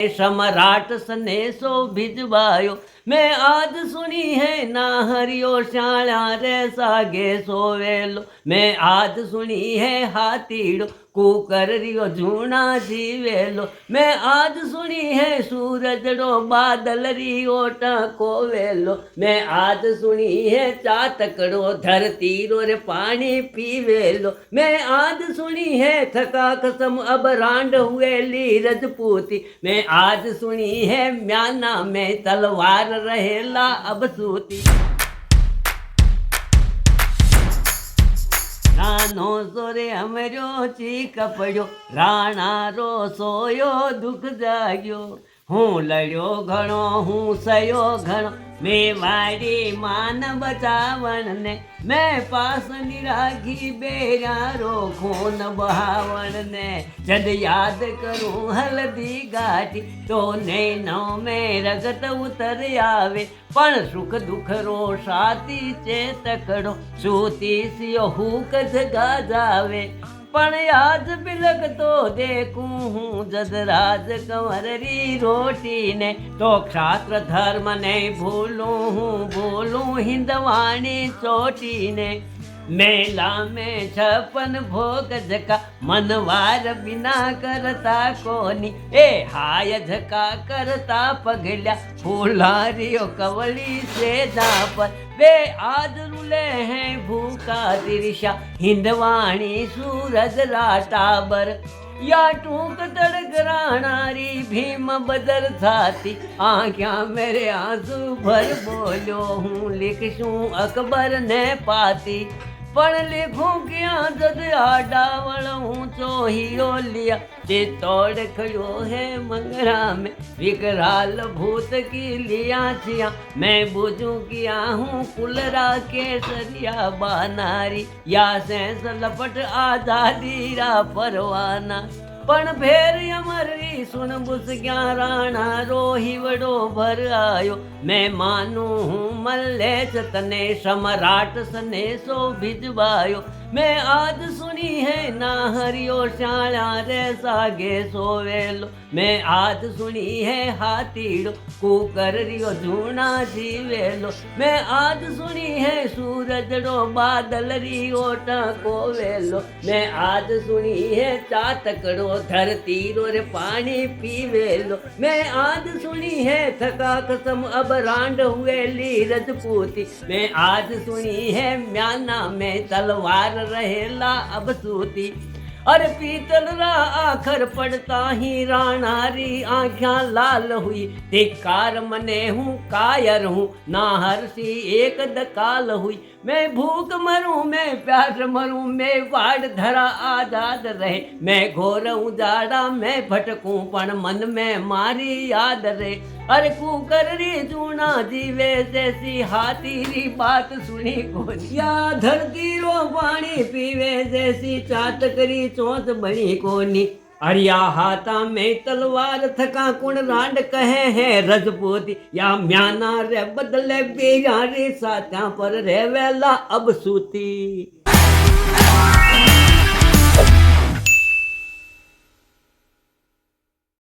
सम्राट सनेसो भिजवायो। मैं आज सुनी है ना हरियो श्याला रे सागे सोवेलो। मैं आज सुनी है हाथीड़ो कुकर रियो झूना जीवेलो। मैं आज सुनी है सूरजड़ो बादल रियो टकोवेलो। मैं आज सुनी है चातकड़ो धरती रो रे पानी पीवेलो। मैं आज सुनी है थका कसम अब रांड हुएली रजपूती। मैं आज सुनी है म्याना में तलवार रहेला अब सूती। नानो सोरे हमरो चीक पड़ो राणा रो सोयो दुख जाग्यो। हूँ लड़्यो घणो हूँ सयो घणो मेवाड़ी मान बचावण ने। मैं पास निरागी बेरारो खून बहावण ने। जद याद करूं हल्दी गाठी तो नैनो में रगत उतर आवे। पण सुख दुख रो साथी चेतकड़ो सूती सियो हूक जगा जावे। पण आज बिलक तो देखूं हूँ जद राज कंवर री रोटी ने। तो क्षात्र धर्म ने भूलूं हिंदवाणी चोटी ने। मेला में 56 भोग झका मनवार बिना करता कोनी। ए हाय झका करता पगल्या फूलारियो कवली से पर। वे आज रुले हैं भूखा तिरशा हिंदवाणी सूरज राटाबर। या टूक तड़क राणारी भीम बदर थाती आँख्या मेरे आंसू भर बोलो हूँ लिखूं अकबर ने पाती। पण लिखूं क्या जद आडावण हूँ चोहियो लिया। ते तोड़ खड़ो है मंगरा में विकराल भूत की लिया छिया। मैं बुझूं किया हूँ कुलरा केसरिया बानारी। या सेंस लपट आजादी रा परवाना। पण फेर अमरी सुन बुस क्या राणा रोही वडो भर आयो। मैं मानू हूँ मल्लेश तने सम्राट सनेसो भिजवायो। मैं आज सुनी है ना हरियो श्याला रे सागे सोवेलो। मैं आज सुनी है हाथीड़ो कुकर रियो झूना जीवेलो। मैं आज सुनी है सूरजड़ो बादल रियो टकोवेलो। मैं आज सुनी है चातकड़ो धरती रो रे पानी पीवेलो। मैं आज सुनी है थका कसम अब रांड हुएली रजपूती। मैं आज सुनी है म्याना में तलवार रहेला अब सूती। अरे पीतल रा आखर पड़ता ही राणारी आँख्या लाल हुई। धिक्कार मने हूँ कायर हूँ ना हर्षी एक दकाल हुई। मैं भूख मरूं मैं प्यास मरूं मैं वाड़ धरा आजाद रहे। मैं घोर उजाड़ा मैं भटकूं पण मन में मारी याद रहे। अरे कुकर री चूना जीवे जैसी हाथी री बात सुनी कोनी। या धरती रो पानी पीवे जैसी चातकरी चोंच बनी कोनी। अरिया हाथा में तलवार थका कुण रांड कहे हैं रजपूती। या म्याना रे बदले बेरा रे सात्या पर रे वेला अब सूती।